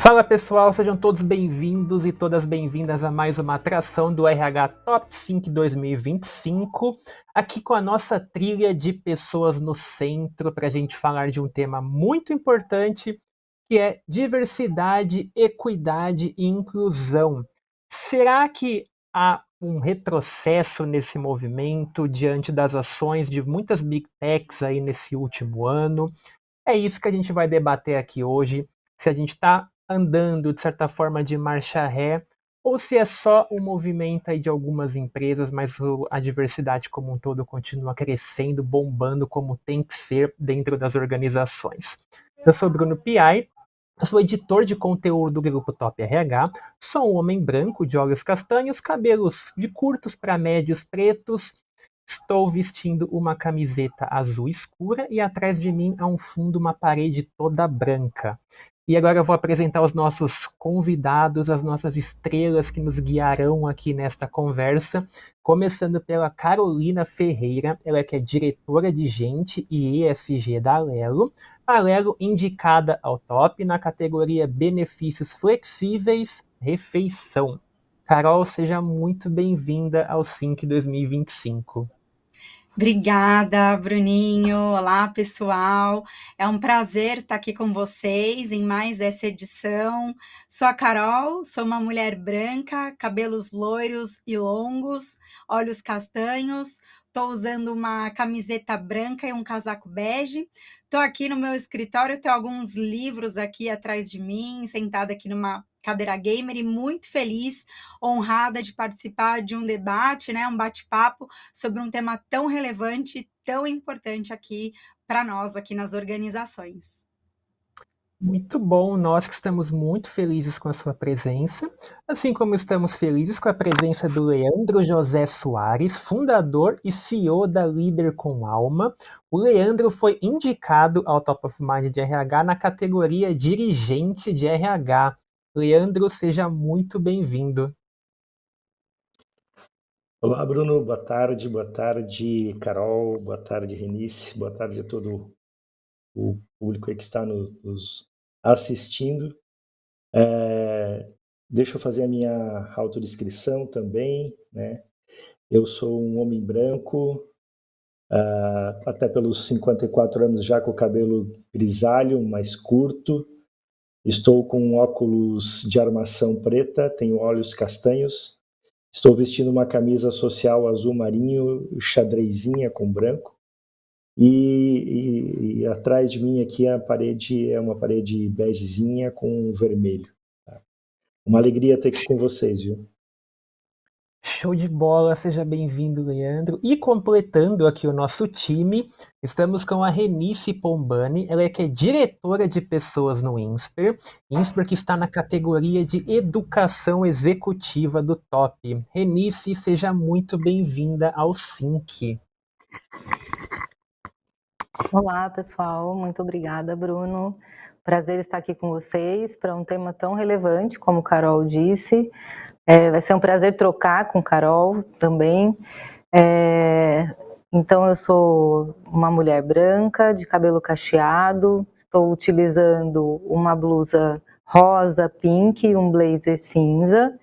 Fala pessoal, sejam todos bem-vindos e todas bem-vindas a mais uma atração do RH Top 5 2025, aqui com a nossa trilha de pessoas no centro para a gente falar de um tema muito importante, que é diversidade, equidade e inclusão. Será que há um retrocesso nesse movimento diante das ações de muitas big techs aí nesse último ano? É isso que a gente vai debater aqui hoje, se a gente está andando, de certa forma, de marcha ré, ou se é só um movimento aí de algumas empresas, mas a diversidade como um todo continua crescendo, bombando como tem que ser dentro das organizações. Eu sou Bruno Piai, eu sou editor de conteúdo do Grupo Top RH, sou um homem branco de olhos castanhos, cabelos de curtos para médios pretos. Estou vestindo uma camiseta azul escura e atrás de mim há um fundo, uma parede toda branca. E agora eu vou apresentar os nossos convidados, as nossas estrelas que nos guiarão aqui nesta conversa, começando pela Carolina Ferreira, ela que é diretora de Gente e ESG da Alelo. A Alelo indicada ao top na categoria Benefícios Flexíveis Refeição. Carol, seja muito bem-vinda ao Sync 2025. Obrigada, Bruninho. Olá, pessoal. É um prazer estar aqui com vocês em mais essa edição. Sou a Carol, sou uma mulher branca, cabelos loiros e longos, olhos castanhos. Estou usando uma camiseta branca e um casaco bege. Estou aqui no meu escritório, tenho alguns livros aqui atrás de mim, sentada aqui numa cadeira gamer e muito feliz, honrada de participar de um debate, né, um bate-papo sobre um tema tão relevante, tão importante aqui para nós, aqui nas organizações. Muito bom, nós que estamos muito felizes com a sua presença, assim como estamos felizes com a presença do Leandro José Soares, fundador e CEO da Líder com Alma. O Leandro foi indicado ao Top of Mind de RH na categoria Dirigente de RH. Leandro, seja muito bem-vindo. Olá, Bruno. Boa tarde, Carol, boa tarde, Renice, boa tarde a todo o público aí que está nos assistindo. Deixa eu fazer a minha autodescrição também, né? Eu sou um homem branco, até pelos 54 anos já com o cabelo grisalho, mais curto. Estou com óculos de armação preta, tenho olhos castanhos. Estou vestindo uma camisa social azul marinho, xadrezinha com branco. E atrás de mim aqui a parede é uma parede begezinha com vermelho. Tá? Uma alegria ter aqui com vocês, viu? Show de bola, seja bem-vindo, Leandro. E completando aqui o nosso time, estamos com a Renice Pombani, ela é que é diretora de pessoas no INSPER, INSPER que está na categoria de Educação Executiva do Top. Renice, seja muito bem-vinda ao SYNC. Olá, pessoal, muito obrigada, Bruno. Prazer estar aqui com vocês para um tema tão relevante, como Carol disse. Vai ser um prazer trocar com Carol também. Então, eu sou uma mulher branca, de cabelo cacheado, estou utilizando uma blusa rosa, pink e um blazer cinza.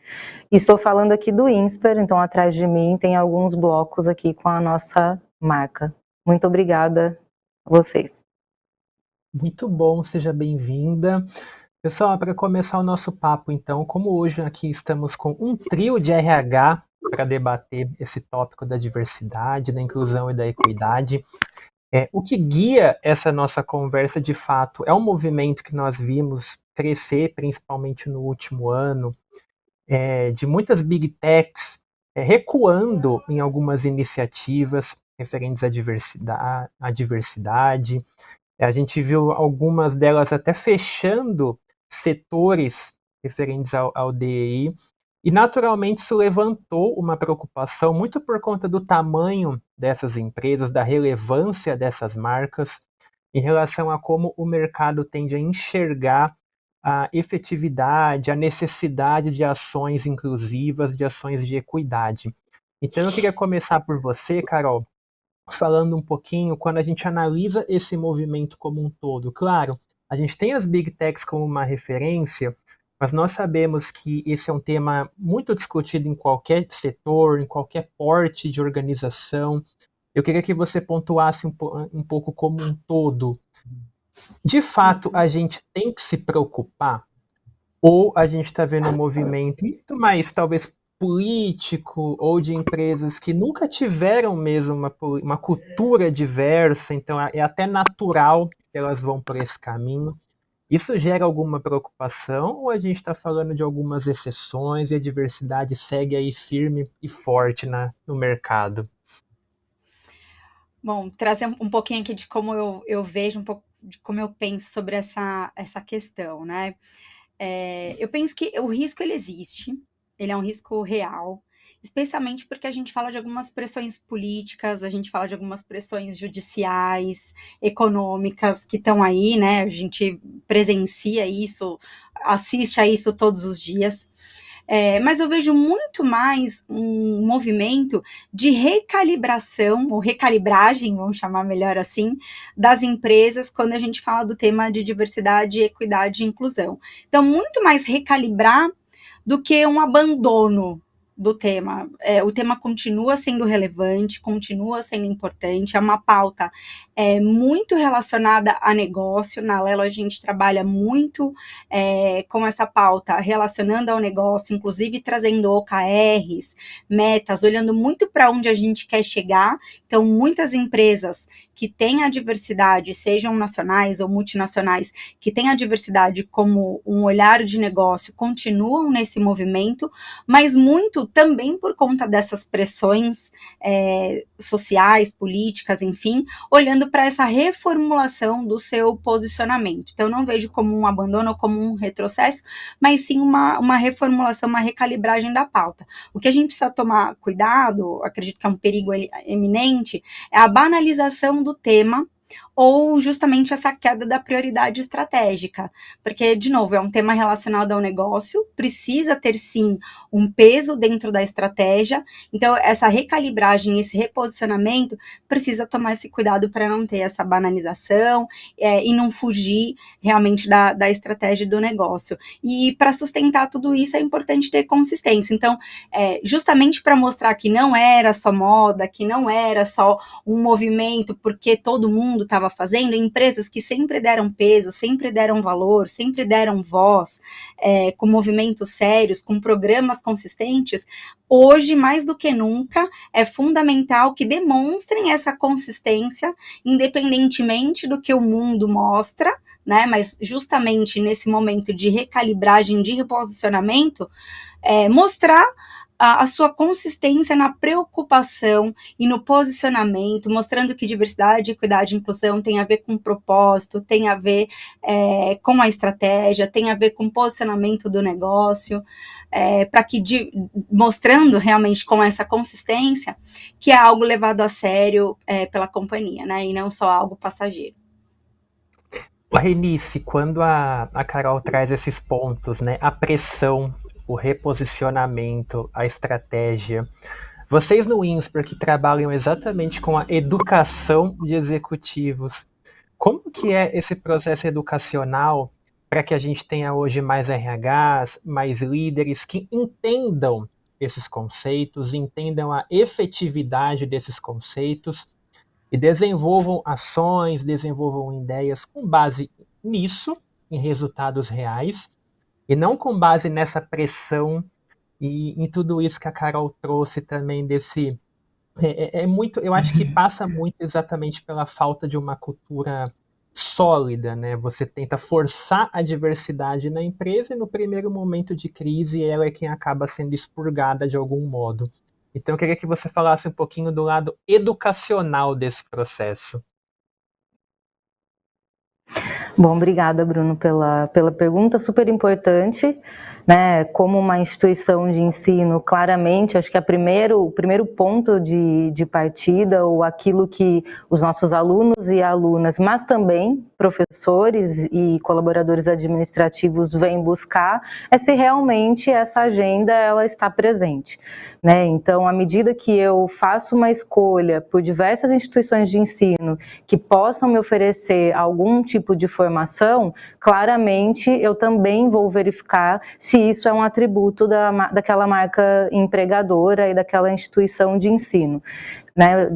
E estou falando aqui do INSPER, então atrás de mim tem alguns blocos aqui com a nossa marca. Muito obrigada a vocês. Muito bom, seja bem-vinda. Pessoal, para começar o nosso papo, então, como hoje aqui estamos com um trio de RH para debater esse tópico da diversidade, da inclusão e da equidade, o que guia essa nossa conversa, de fato, é um movimento que nós vimos crescer, principalmente no último ano, de muitas big techs recuando em algumas iniciativas referentes à diversidade. A gente viu algumas delas até fechando setores referentes ao DEI, e naturalmente isso levantou uma preocupação muito por conta do tamanho dessas empresas, da relevância dessas marcas, em relação a como o mercado tende a enxergar a efetividade, a necessidade de ações inclusivas, de ações de equidade. Então eu queria começar por você, Carol, falando um pouquinho, quando a gente analisa esse movimento como um todo. Claro, a gente tem as big techs como uma referência, mas nós sabemos que esse é um tema muito discutido em qualquer setor, em qualquer porte de organização. Eu queria que você pontuasse um pouco como um todo. De fato, a gente tem que se preocupar? Ou a gente está vendo um movimento muito mais, talvez, político ou de empresas que nunca tiveram mesmo uma cultura diversa, então é até natural que elas vão por esse caminho. Isso gera alguma preocupação ou a gente está falando de algumas exceções e a diversidade segue aí firme e forte no mercado? Bom, trazer um pouquinho aqui de como eu vejo, um pouco de como eu penso sobre essa questão, né? Eu penso que o risco ele existe, ele é um risco real, especialmente porque a gente fala de algumas pressões políticas, a gente fala de algumas pressões judiciais, econômicas que estão aí, né? A gente presencia isso, assiste a isso todos os dias. Mas eu vejo muito mais um movimento de recalibração, ou recalibragem, vamos chamar melhor assim, das empresas quando a gente fala do tema de diversidade, equidade e inclusão. Então, muito mais recalibrar do que um abandono do tema. O tema continua sendo relevante, continua sendo importante, é uma pauta muito relacionada a negócio. Na Lelo a gente trabalha muito com essa pauta relacionando ao negócio, inclusive trazendo OKRs, metas, olhando muito para onde a gente quer chegar. Então, muitas empresas que têm a diversidade, sejam nacionais ou multinacionais, que têm a diversidade como um olhar de negócio, continuam nesse movimento, mas muito também por conta dessas pressões sociais, políticas, enfim, olhando para essa reformulação do seu posicionamento. Então, não vejo como um abandono ou como um retrocesso, mas sim uma reformulação, uma recalibragem da pauta. O que a gente precisa tomar cuidado, acredito que é um perigo eminente, é a banalização do tema, ou justamente essa queda da prioridade estratégica, porque, de novo, é um tema relacionado ao negócio, precisa ter, sim, um peso dentro da estratégia, então essa recalibragem, esse reposicionamento, precisa tomar esse cuidado para não ter essa banalização e não fugir realmente da estratégia do negócio. E para sustentar tudo isso é importante ter consistência, então, justamente para mostrar que não era só moda, que não era só um movimento porque todo mundo estava fazendo, empresas que sempre deram peso, sempre deram valor, sempre deram voz, com movimentos sérios, com programas consistentes, hoje, mais do que nunca, é fundamental que demonstrem essa consistência, independentemente do que o mundo mostra, né? Mas justamente nesse momento de recalibragem, de reposicionamento, mostrar a sua consistência na preocupação e no posicionamento, mostrando que diversidade, equidade e inclusão tem a ver com propósito, tem a ver com a estratégia, tem a ver com o posicionamento do negócio, para que, mostrando realmente com essa consistência, que é algo levado a sério pela companhia, né, e não só algo passageiro. Renice, quando a Carol traz esses pontos, né, a pressão, o reposicionamento, a estratégia. Vocês no INSPER que trabalham exatamente com a educação de executivos, como que é esse processo educacional para que a gente tenha hoje mais RHs, mais líderes que entendam esses conceitos, entendam a efetividade desses conceitos e desenvolvam ações, desenvolvam ideias com base nisso, em resultados reais, e não com base nessa pressão e em tudo isso que a Carol trouxe também desse... muito, eu acho que passa muito exatamente pela falta de uma cultura sólida, né? Você tenta forçar a diversidade na empresa e no primeiro momento de crise ela é quem acaba sendo expurgada de algum modo. Então eu queria que você falasse um pouquinho do lado educacional desse processo. Bom, obrigada, Bruno, pela pergunta, super importante, né? Como uma instituição de ensino, claramente, acho que o primeiro ponto de partida, ou aquilo que os nossos alunos e alunas, mas também professores e colaboradores administrativos vêm buscar é se realmente essa agenda ela está presente, né? Então, à medida que eu faço uma escolha por diversas instituições de ensino que possam me oferecer algum tipo de formação, claramente eu também vou verificar se isso é um atributo daquela marca empregadora e daquela instituição de ensino, né?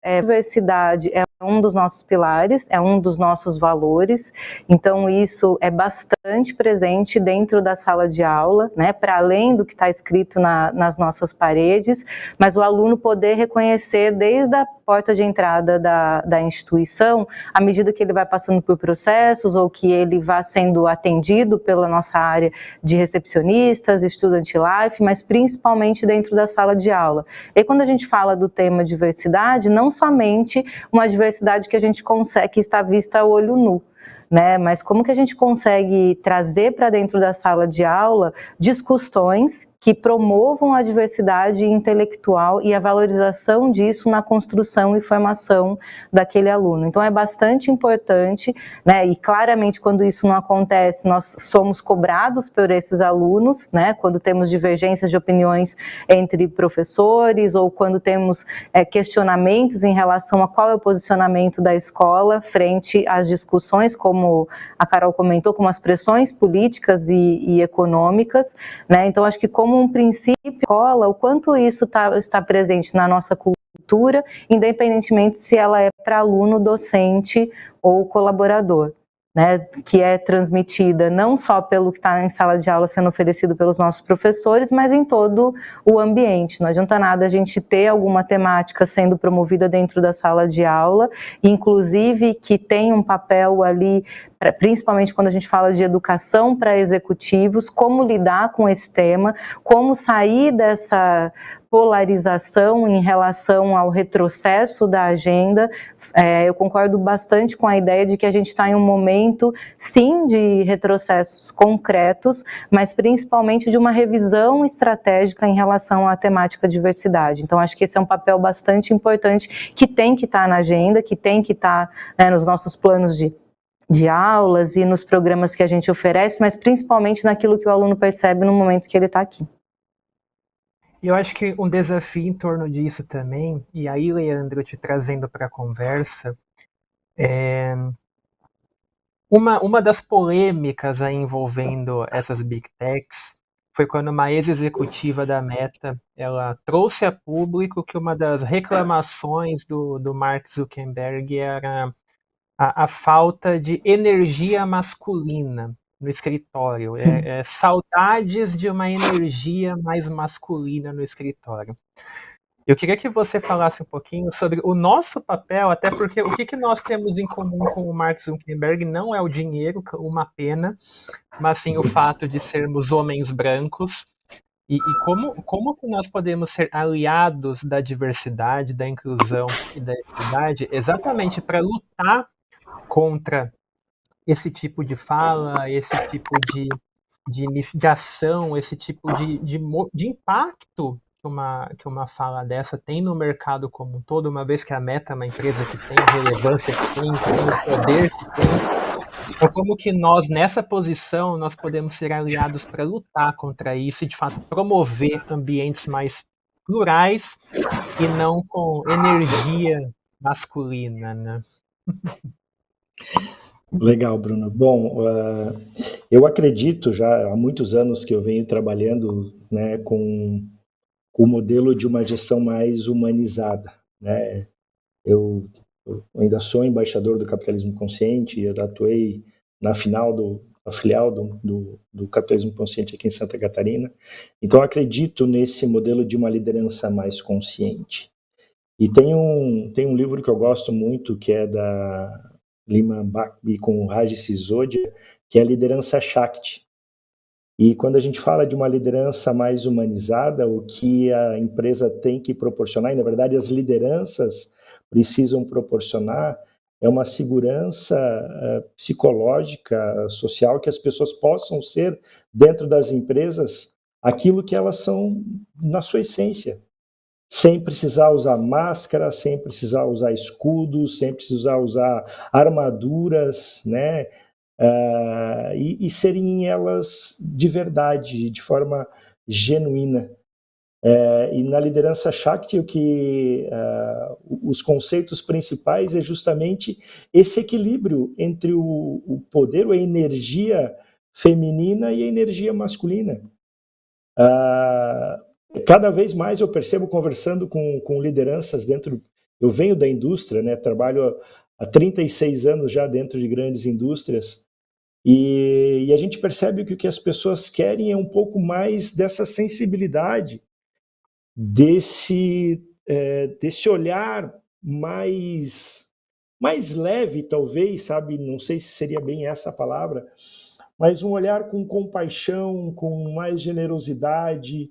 Diversidade é um dos nossos pilares, é um dos nossos valores, então isso é bastante presente dentro da sala de aula, né, para além do que está escrito nas nossas paredes, mas o aluno poder reconhecer desde a porta de entrada da instituição, à medida que ele vai passando por processos ou que ele vai sendo atendido pela nossa área de recepcionistas, Student Life, mas principalmente dentro da sala de aula. E quando a gente fala do tema diversidade, não somente uma diversidade que a gente consegue, que está vista a olho nu, né? Mas como que a gente consegue trazer para dentro da sala de aula discussões que promovam a diversidade intelectual e a valorização disso na construção e formação daquele aluno. Então é bastante importante, né? E claramente quando isso não acontece, nós somos cobrados por esses alunos, né? Quando temos divergências de opiniões entre professores ou quando temos questionamentos em relação a qual é o posicionamento da escola frente às discussões, como a Carol comentou, como as pressões políticas e econômicas, né? Então acho que como um princípio, escola, o quanto isso está presente na nossa cultura, independentemente se ela é para aluno, docente ou colaborador, né, que é transmitida não só pelo que está em sala de aula sendo oferecido pelos nossos professores, mas em todo o ambiente. Não adianta nada a gente ter alguma temática sendo promovida dentro da sala de aula, inclusive que tem um papel ali, principalmente quando a gente fala de educação para executivos, como lidar com esse tema, como sair dessa polarização em relação ao retrocesso da agenda. Eu concordo bastante com a ideia de que a gente está em um momento, sim, de retrocessos concretos, mas principalmente de uma revisão estratégica em relação à temática diversidade. Então, acho que esse é um papel bastante importante que tem que estar na agenda, que tem que estar, né, nos nossos planos de aulas e nos programas que a gente oferece, mas principalmente naquilo que o aluno percebe no momento que ele está aqui. E eu acho que um desafio em torno disso também, e aí, Leandro, te trazendo para a conversa, uma das polêmicas aí envolvendo essas Big Techs foi quando uma ex-executiva da Meta, ela trouxe a público que uma das reclamações do Mark Zuckerberg era a falta de energia masculina no escritório, saudades de uma energia mais masculina no escritório. Eu queria que você falasse um pouquinho sobre o nosso papel, até porque o que nós temos em comum com o Mark Zuckerberg não é o dinheiro, uma pena, mas sim o fato de sermos homens brancos, e como que nós podemos ser aliados da diversidade, da inclusão e da equidade, exatamente para lutar contra esse tipo de fala, esse tipo de ação, esse tipo de impacto que uma fala dessa tem no mercado como um todo, uma vez que a Meta é uma empresa que tem a relevância que tem o poder que tem. Então, como que nós, nessa posição, nós podemos ser aliados para lutar contra isso e, de fato, promover ambientes mais plurais e não com energia masculina, né? Legal, Bruno. Bom, eu acredito já há muitos anos que eu venho trabalhando, né, com o modelo de uma gestão mais humanizada, né? Eu ainda sou embaixador do capitalismo consciente, eu atuei na filial do capitalismo consciente aqui em Santa Catarina. Então acredito nesse modelo de uma liderança mais consciente. E tem um livro que eu gosto muito, que é da Liman Bakbi com o Raj Sisodia, que é a liderança Shakti. E quando a gente fala de uma liderança mais humanizada, o que a empresa tem que proporcionar, e na verdade as lideranças precisam proporcionar, é uma segurança psicológica, social, que as pessoas possam ser, dentro das empresas, aquilo que elas são na sua essência. sem precisar usar máscara, sem precisar usar escudos, sem precisar usar armaduras, né? E serem elas de verdade, de forma genuína. E na liderança Shakti, os conceitos principais é justamente esse equilíbrio entre o poder, a energia feminina e a energia masculina. Cada vez mais eu percebo, conversando com lideranças eu venho da indústria, né? Trabalho há 36 anos já dentro de grandes indústrias, e a gente percebe que o que as pessoas querem é um pouco mais dessa sensibilidade, desse olhar mais leve, talvez, sabe? Não sei se seria bem essa a palavra, mas um olhar com compaixão, com mais generosidade,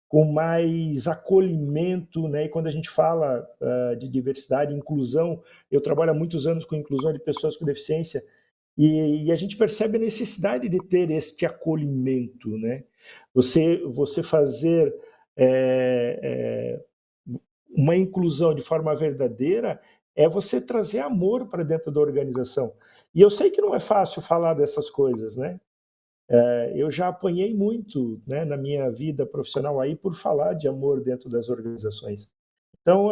com mais acolhimento, né? E quando a gente fala de diversidade e inclusão, eu trabalho há muitos anos com inclusão de pessoas com deficiência, e a gente percebe a necessidade de ter este acolhimento, né? Você fazer uma inclusão de forma verdadeira é você trazer amor para dentro da organização. E eu sei que não é fácil falar dessas coisas, né? Eu já apanhei muito, né, na minha vida profissional aí por falar de amor dentro das organizações. Então,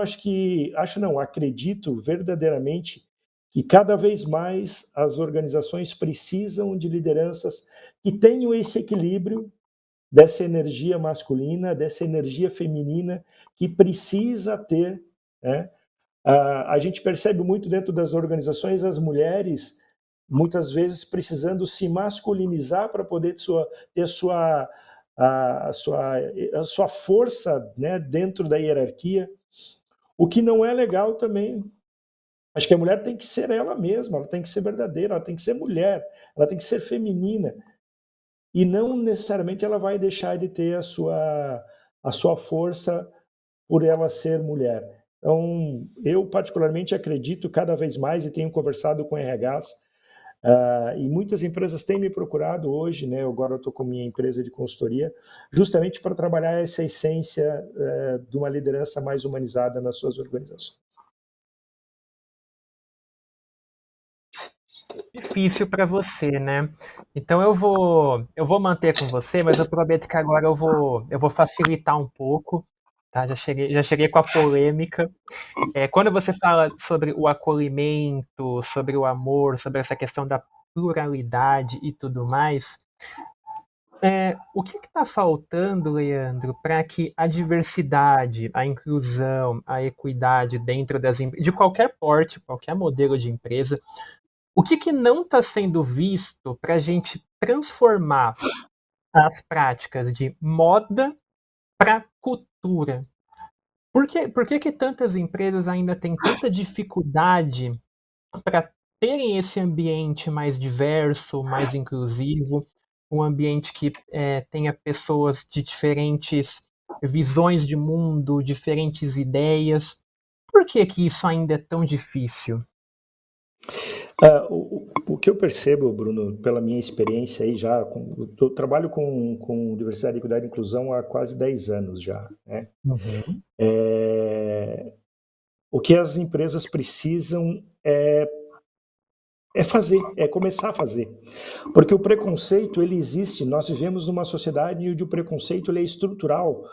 acredito verdadeiramente que cada vez mais as organizações precisam de lideranças que tenham esse equilíbrio dessa energia masculina, dessa energia feminina que precisa ter, né? A gente percebe muito dentro das organizações as mulheres muitas vezes precisando se masculinizar para poder ter a sua força, né, dentro da hierarquia, o que não é legal também. Acho que a mulher tem que ser ela mesma, ela tem que ser verdadeira, ela tem que ser mulher, ela tem que ser feminina, e não necessariamente ela vai deixar de ter a sua força por ela ser mulher. Então, eu particularmente acredito cada vez mais, e tenho conversado com RHs, e muitas empresas têm me procurado hoje, né? Agora eu estou com minha empresa de consultoria, justamente para trabalhar essa essência de uma liderança mais humanizada nas suas organizações. Difícil para você, né? Então eu vou manter com você, mas eu prometo que agora eu vou facilitar um pouco, tá? Já cheguei com a polêmica. Quando você fala sobre o acolhimento, sobre o amor, sobre essa questão da pluralidade e tudo mais, o que está faltando, Leandro, para que a diversidade, a inclusão, a equidade dentro de qualquer porte, qualquer modelo de empresa, o que não está sendo visto para a gente transformar as práticas de moda para cultura? Por que tantas empresas ainda têm tanta dificuldade para terem esse ambiente mais diverso, mais inclusivo, um ambiente que tenha pessoas de diferentes visões de mundo, diferentes ideias? Por que isso ainda é tão difícil? O que eu percebo, Bruno, pela minha experiência aí já, eu trabalho com diversidade, equidade e inclusão há quase 10 anos já, né? Uhum. O que as empresas precisam é começar a fazer. Porque o preconceito, ele existe. Nós vivemos numa sociedade onde o preconceito ele é estrutural,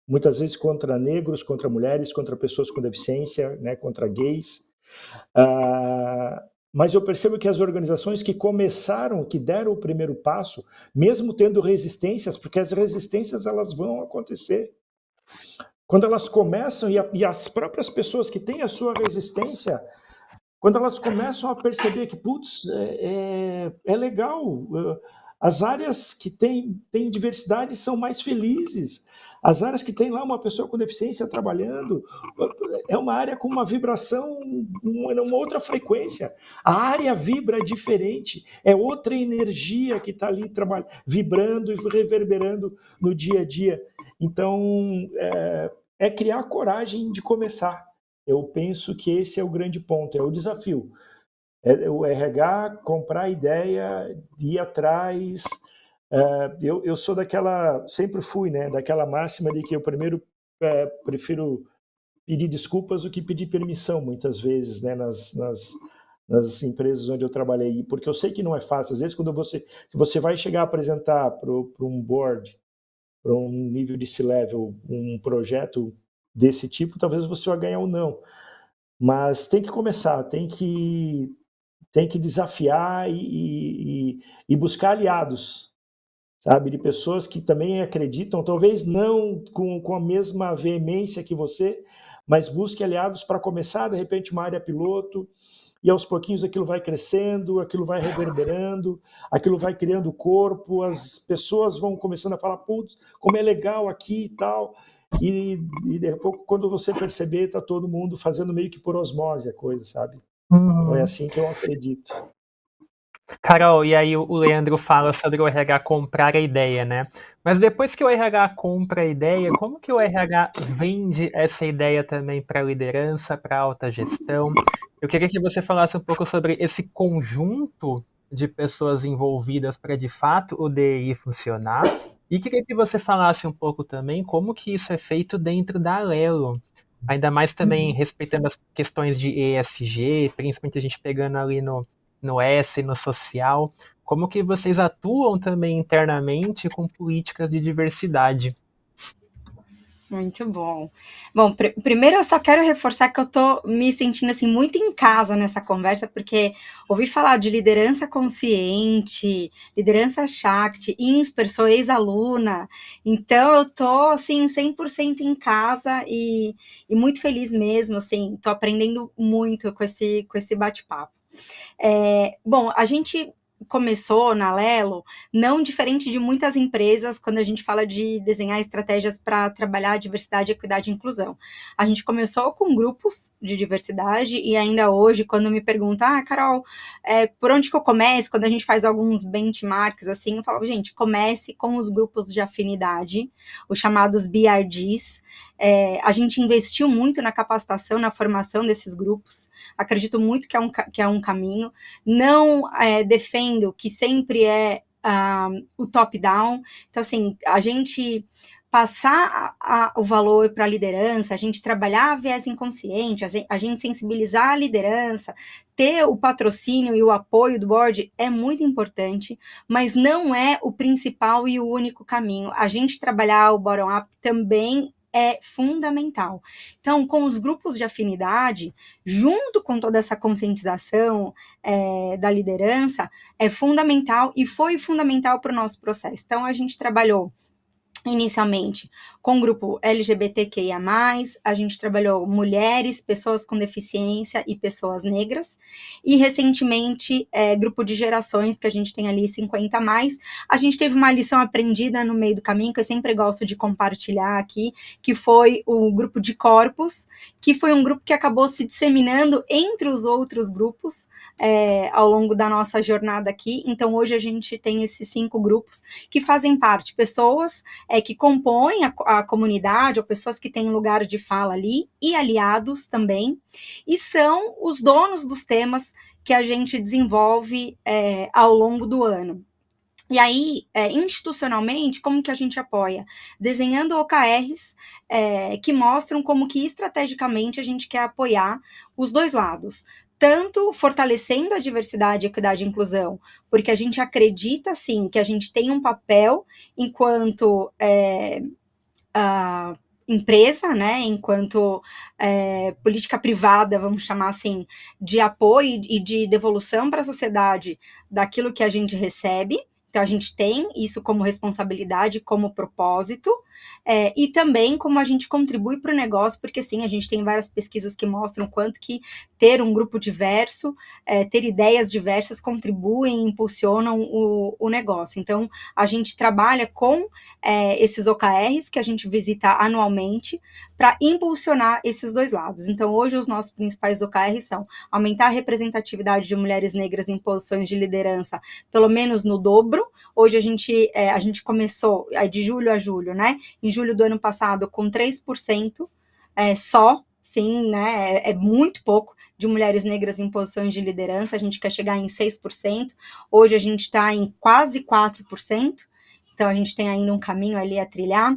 muitas vezes contra negros, contra mulheres, contra pessoas com deficiência, né, contra gays. Mas eu percebo que as organizações que começaram, que deram o primeiro passo, mesmo tendo resistências, porque as resistências elas vão acontecer. Quando elas começam, e as próprias pessoas que têm a sua resistência, quando elas começam a perceber que, putz, é legal, as áreas que têm diversidade são mais felizes, as áreas que tem lá uma pessoa com deficiência trabalhando, é uma área com uma vibração, uma outra frequência. A área vibra diferente, é outra energia que está ali vibrando e reverberando no dia a dia. Então, criar coragem de começar. Eu penso que esse é o grande ponto, é o desafio. O RH comprar ideia, ir atrás. Eu sou sempre fui, né, daquela máxima de que eu primeiro prefiro pedir desculpas do que pedir permissão, muitas vezes, né, nas empresas onde eu trabalhei, porque eu sei que não é fácil. Às vezes, se você vai chegar a apresentar para um board, para um nível de C-level, um projeto desse tipo, talvez você vai ganhar ou não. Mas tem que começar, tem que desafiar e buscar aliados, sabe, de pessoas que também acreditam, talvez não com a mesma veemência que você, mas busque aliados para começar, de repente, uma área piloto, e aos pouquinhos aquilo vai crescendo, aquilo vai reverberando, aquilo vai criando corpo, as pessoas vão começando a falar, putz, como é legal aqui e tal, e de pouco, quando você perceber, está todo mundo fazendo meio que por osmose a coisa, sabe? Então é assim que eu acredito. Carol, e aí o Leandro fala sobre o RH comprar a ideia, né? Mas depois que o RH compra a ideia, como que o RH vende essa ideia também para a liderança, para a alta gestão? Eu queria que você falasse um pouco sobre esse conjunto de pessoas envolvidas para, de fato, o DEI funcionar. E queria que você falasse um pouco também como que isso é feito dentro da Alelo. Ainda mais também respeitando as questões de ESG, principalmente a gente pegando ali no S, no social, como que vocês atuam também internamente com políticas de diversidade? Muito bom. Bom, primeiro eu só quero reforçar que eu tô me sentindo assim muito em casa nessa conversa, porque ouvi falar de liderança consciente, liderança Shakti, INSPER, sou ex-aluna, então eu tô assim 100% em casa e muito feliz mesmo, assim, tô aprendendo muito com esse bate-papo. Bom, a gente começou na Alelo, não diferente de muitas empresas, quando a gente fala de desenhar estratégias para trabalhar diversidade, equidade e inclusão. A gente começou com grupos de diversidade e ainda hoje, quando me perguntam, Carol, por onde que eu começo? Quando a gente faz alguns benchmarks, assim, eu falo, gente, comece com os grupos de afinidade, os chamados BRDs. A gente investiu muito na capacitação, na formação desses grupos, acredito muito que é um caminho, não defendo que sempre é o top-down, então assim, a gente passar o valor para a liderança, a gente trabalhar a viés inconsciente, a gente sensibilizar a liderança, ter o patrocínio e o apoio do board é muito importante, mas não é o principal e o único caminho. A gente trabalhar o bottom-up também é fundamental. Então, com os grupos de afinidade, junto com toda essa conscientização da liderança, é fundamental e foi fundamental para o nosso processo. Então, a gente trabalhou inicialmente com o grupo LGBTQIA+, a gente trabalhou mulheres, pessoas com deficiência e pessoas negras, e recentemente, grupo de gerações, que a gente tem ali 50+, a gente teve uma lição aprendida no meio do caminho, que eu sempre gosto de compartilhar aqui, que foi o grupo de corpos, que foi um grupo que acabou se disseminando entre os outros grupos, ao longo da nossa jornada aqui. Então hoje a gente tem esses 5 grupos que fazem parte, pessoas que compõem a comunidade, ou pessoas que têm lugar de fala ali, e aliados também, e são os donos dos temas que a gente desenvolve ao longo do ano. E aí, institucionalmente, como que a gente apoia? Desenhando OKRs que mostram como que estrategicamente a gente quer apoiar os dois lados, tanto fortalecendo a diversidade, equidade e inclusão, porque a gente acredita, sim, que a gente tem um papel enquanto empresa, né, enquanto política privada, vamos chamar assim, de apoio e de devolução para a sociedade daquilo que a gente recebe. Então, a gente tem isso como responsabilidade, como propósito, e também como a gente contribui para o negócio, porque sim, a gente tem várias pesquisas que mostram quanto que ter um grupo diverso, ter ideias diversas contribuem, impulsionam o negócio. Então, a gente trabalha com esses OKRs que a gente visita anualmente para impulsionar esses dois lados. Então, hoje, os nossos principais OKRs são aumentar a representatividade de mulheres negras em posições de liderança, pelo menos no dobro. Hoje a gente começou de julho a julho, né? Em julho do ano passado, com 3% só, sim, né? É muito pouco de mulheres negras em posições de liderança. A gente quer chegar em 6%. Hoje a gente está em quase 4%. Então a gente tem ainda um caminho ali a trilhar.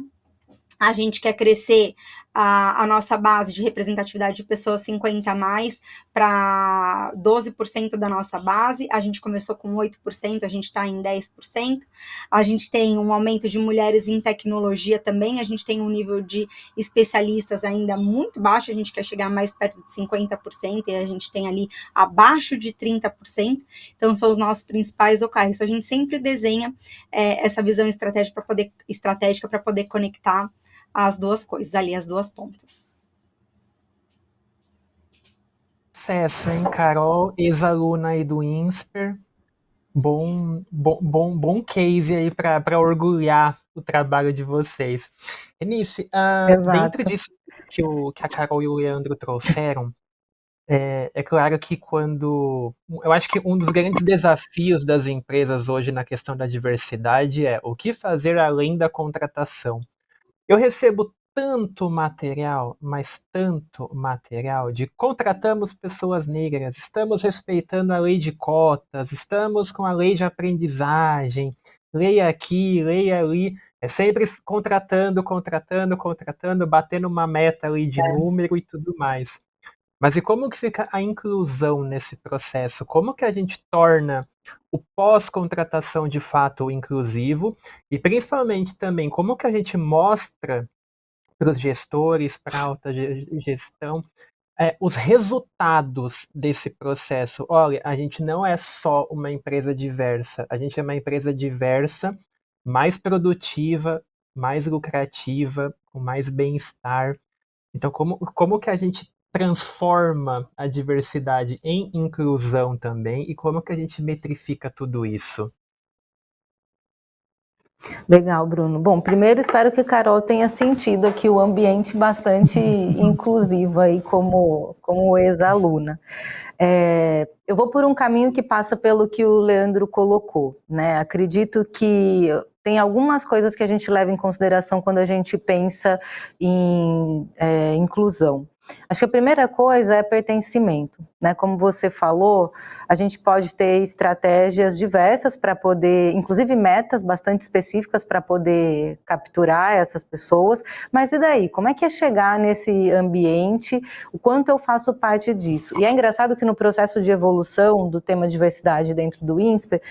A gente quer crescer a nossa base de representatividade de pessoas 50 a mais para 12% da nossa base. A gente começou com 8%, a gente está em 10%. A gente tem um aumento de mulheres em tecnologia também, a gente tem um nível de especialistas ainda muito baixo, a gente quer chegar mais perto de 50%, e a gente tem ali abaixo de 30%, então são os nossos principais OKRs. A gente sempre desenha essa visão estratégica para poder conectar as duas coisas ali, as duas pontas. Sucesso, hein, Carol, ex-aluna aí do INSPER. Bom case aí para orgulhar o trabalho de vocês. Renice, dentro Exato. disso que a Carol e o Leandro trouxeram, é claro que eu acho que um dos grandes desafios das empresas hoje na questão da diversidade é o que fazer além da contratação. Eu recebo tanto material, mas tanto material de contratamos pessoas negras, estamos respeitando a lei de cotas, estamos com a lei de aprendizagem, leia aqui, leia ali, é sempre contratando, batendo uma meta ali de número e tudo mais. Mas e como que fica a inclusão nesse processo? Como que a gente torna o pós-contratação de fato inclusivo? E principalmente também, como que a gente mostra para os gestores, para a alta gestão, os resultados desse processo? Olha, a gente não é só uma empresa diversa, a gente é uma empresa diversa, mais produtiva, mais lucrativa, com mais bem-estar. Então, como que a gente transforma a diversidade em inclusão também e como que a gente metrifica tudo isso? Legal, Bruno. Bom, primeiro espero que a Carol tenha sentido aqui o ambiente bastante inclusivo aí como ex-aluna. Eu vou por um caminho que passa pelo que o Leandro colocou, né? Acredito que tem algumas coisas que a gente leva em consideração quando a gente pensa em inclusão. Acho que a primeira coisa é pertencimento, né? Como você falou, a gente pode ter estratégias diversas para poder, inclusive metas bastante específicas para poder capturar essas pessoas, mas e daí? Como é que é chegar nesse ambiente? O quanto eu faço parte disso? E é engraçado que no processo de evolução do tema diversidade dentro do INSPER,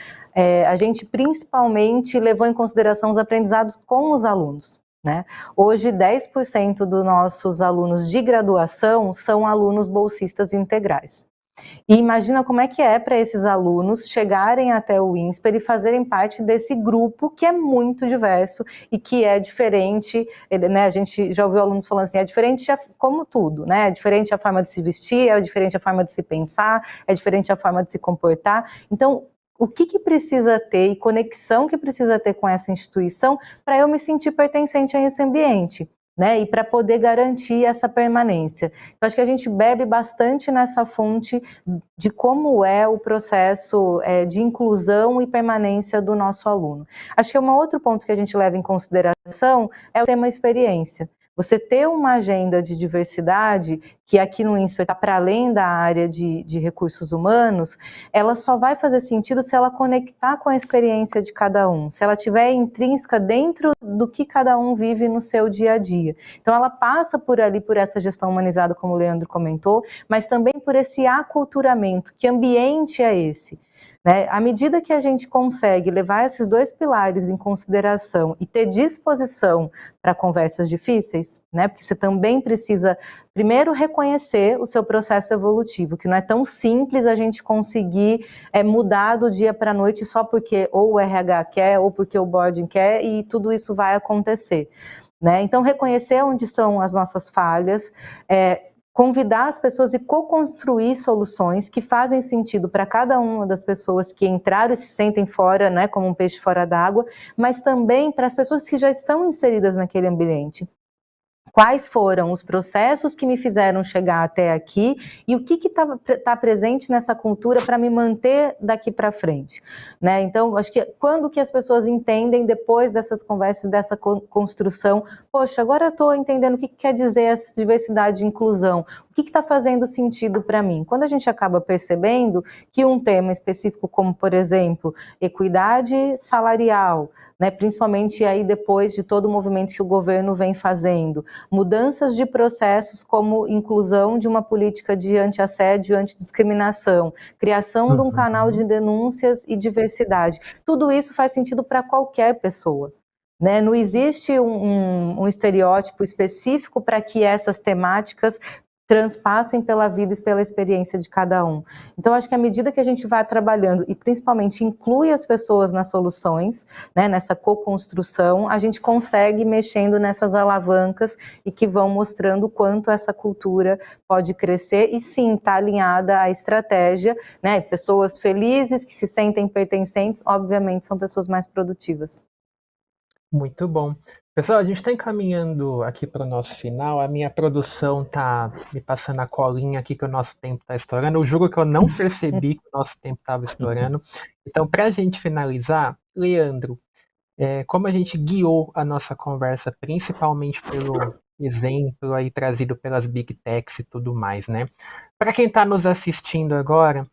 a gente principalmente levou em consideração os aprendizados com os alunos. Né? Hoje, 10% dos nossos alunos de graduação são alunos bolsistas integrais. E imagina como é que é para esses alunos chegarem até o INSPER e fazerem parte desse grupo que é muito diverso e que é diferente, né? A gente já ouviu alunos falando assim, é diferente como tudo, né? É diferente a forma de se vestir, é diferente a forma de se pensar, é diferente a forma de se comportar. Então, o que precisa ter e conexão que precisa ter com essa instituição para eu me sentir pertencente a esse ambiente, né? E para poder garantir essa permanência. Então, acho que a gente bebe bastante nessa fonte de como é o processo de inclusão e permanência do nosso aluno. Acho que um outro ponto que a gente leva em consideração é o tema experiência. Você ter uma agenda de diversidade, que aqui no INSPER está para além da área de recursos humanos, ela só vai fazer sentido se ela conectar com a experiência de cada um, se ela estiver intrínseca dentro do que cada um vive no seu dia a dia. Então ela passa por ali, por essa gestão humanizada, como o Leandro comentou, mas também por esse aculturamento. Que ambiente é esse? Né? À medida que a gente consegue levar esses dois pilares em consideração e ter disposição para conversas difíceis, né? Porque você também precisa, primeiro, reconhecer o seu processo evolutivo, que não é tão simples a gente conseguir mudar do dia para a noite só porque ou o RH quer ou porque o boarding quer e tudo isso vai acontecer. Né? Então, reconhecer onde são as nossas falhas, convidar as pessoas e co-construir soluções que fazem sentido para cada uma das pessoas que entraram e se sentem fora, né, como um peixe fora d'água, mas também para as pessoas que já estão inseridas naquele ambiente. Quais foram os processos que me fizeram chegar até aqui e o que está presente nessa cultura para me manter daqui para frente, né? Então, acho que quando que as pessoas entendem, depois dessas conversas, dessa construção, poxa, agora eu estou entendendo o que quer dizer essa diversidade e inclusão, o que está fazendo sentido para mim? Quando a gente acaba percebendo que um tema específico, como, por exemplo, equidade salarial, né, principalmente aí depois de todo o movimento que o governo vem fazendo. Mudanças de processos como inclusão de uma política de anti-assédio e antidiscriminação, criação de um canal de denúncias e diversidade. Tudo isso faz sentido para qualquer pessoa. Né? Não existe um estereótipo específico para que essas temáticas transpassem pela vida e pela experiência de cada um. Então, acho que à medida que a gente vai trabalhando e principalmente inclui as pessoas nas soluções, né, nessa co-construção, a gente consegue mexendo nessas alavancas e que vão mostrando o quanto essa cultura pode crescer e sim, está alinhada à estratégia, né? Pessoas felizes, que se sentem pertencentes, obviamente são pessoas mais produtivas. Muito bom. Pessoal, a gente está encaminhando aqui para o nosso final. A minha produção tá me passando a colinha aqui que o nosso tempo está estourando. Eu juro que eu não percebi que o nosso tempo estava estourando. Então, para a gente finalizar, Leandro, como a gente guiou a nossa conversa principalmente pelo exemplo aí trazido pelas Big Techs e tudo mais, né? Para quem está nos assistindo agora,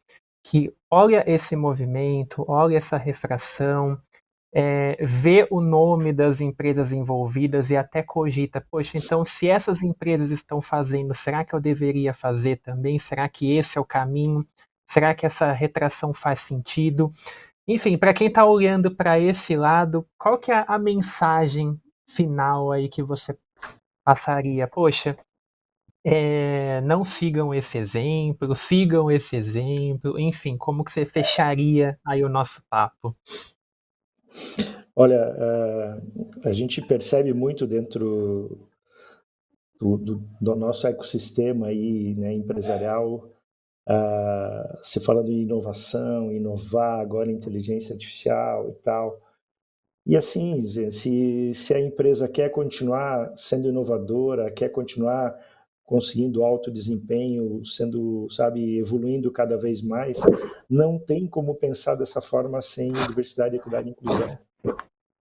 que olha esse movimento, olha essa refração, vê o nome das empresas envolvidas e até cogita, poxa, então se essas empresas estão fazendo, será que eu deveria fazer também? Será que esse é o caminho? Será que essa retração faz sentido? Enfim, para quem está olhando para esse lado, qual que é a mensagem final aí que você passaria? Poxa, não sigam esse exemplo, enfim, como que você fecharia aí o nosso papo? Olha, a gente percebe muito dentro do nosso ecossistema aí, né, empresarial, se falando em inovação, inovar, agora inteligência artificial e tal. E assim, se a empresa quer continuar sendo inovadora, quer continuar conseguindo alto desempenho, sendo, sabe, evoluindo cada vez mais, não tem como pensar dessa forma sem diversidade, equidade e inclusão.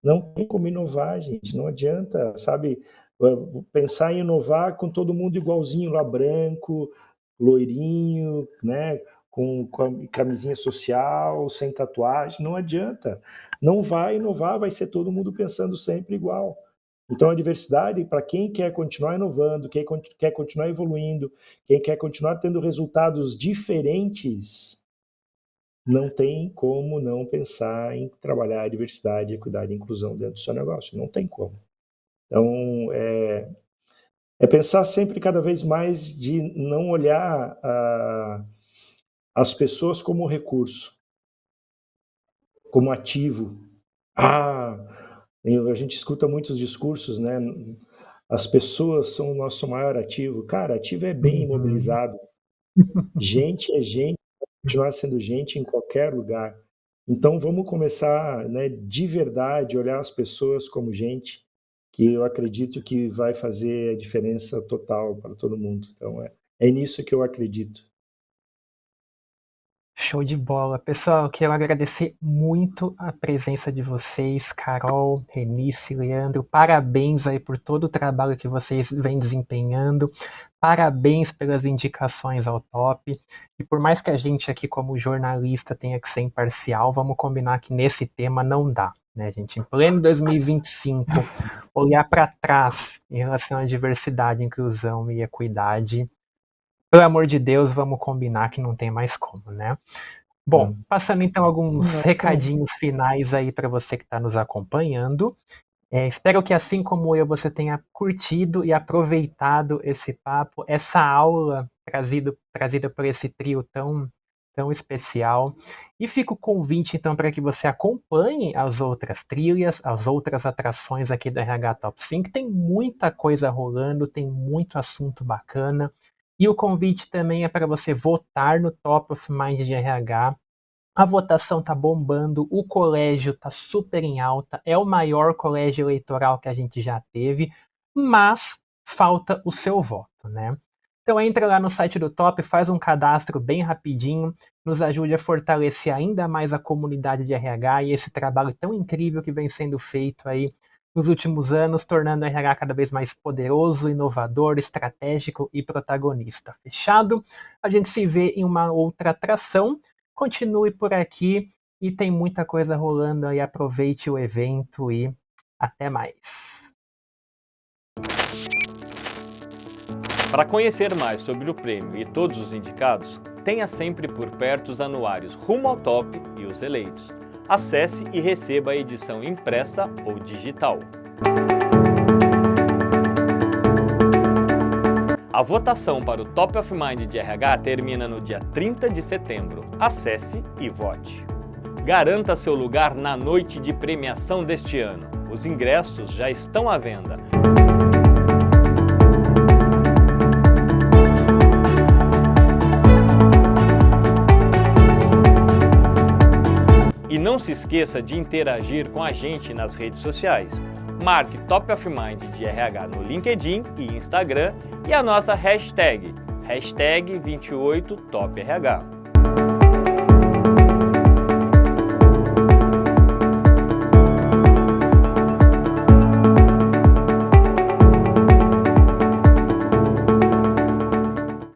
Não tem como inovar, gente, não adianta, sabe, pensar em inovar com todo mundo igualzinho lá, branco, loirinho, né, com a camisinha social, sem tatuagem, não adianta. Não vai inovar, vai ser todo mundo pensando sempre igual. Então, a diversidade, para quem quer continuar inovando, quem quer continuar evoluindo, quem quer continuar tendo resultados diferentes, não tem como não pensar em trabalhar a diversidade, equidade e inclusão dentro do seu negócio. Não tem como. Então, é pensar sempre cada vez mais de não olhar as pessoas como recurso, como ativo. A gente escuta muitos discursos, né? As pessoas são o nosso maior ativo. Cara, ativo é bem imobilizado. Gente é gente, continuar sendo gente em qualquer lugar. Então vamos começar, né, de verdade, olhar as pessoas como gente, que eu acredito que vai fazer a diferença total para todo mundo. Então é nisso que eu acredito. Show de bola. Pessoal, eu quero agradecer muito a presença de vocês, Carol, Renice, Leandro. Parabéns aí por todo o trabalho que vocês vêm desempenhando. Parabéns pelas indicações ao top. E por mais que a gente aqui, como jornalista, tenha que ser imparcial, vamos combinar que nesse tema não dá, né, gente? Em pleno 2025, olhar para trás em relação à diversidade, inclusão e equidade, pelo amor de Deus, vamos combinar que não tem mais como, né? Bom, passando então alguns recadinhos finais aí para você que está nos acompanhando. Espero que, assim como eu, você tenha curtido e aproveitado esse papo, essa aula trazida por esse trio tão especial. E fica o convite, então, para que você acompanhe as outras trilhas, as outras atrações aqui da RH Top 5. Tem muita coisa rolando, tem muito assunto bacana. E o convite também é para você votar no Top of Mind de RH. A votação tá bombando, o colégio tá super em alta, é o maior colégio eleitoral que a gente já teve, mas falta o seu voto, né? Então entra lá no site do Top, faz um cadastro bem rapidinho, nos ajude a fortalecer ainda mais a comunidade de RH e esse trabalho tão incrível que vem sendo feito aí nos últimos anos, tornando o RH cada vez mais poderoso, inovador, estratégico e protagonista. Fechado? A gente se vê em uma outra atração. Continue por aqui E tem muita coisa rolando aí, aproveite o evento e até mais. Para conhecer mais sobre o prêmio e todos os indicados, tenha sempre por perto os anuários Rumo ao Top e os eleitos. Acesse e receba a edição impressa ou digital. A votação para o Top of Mind de RH termina no dia 30 de setembro. Acesse e vote. Garanta seu lugar na noite de premiação deste ano. Os ingressos já estão à venda. E não se esqueça de interagir com a gente nas redes sociais. Marque Top of Mind de RH no LinkedIn e Instagram e a nossa hashtag 28TopRH.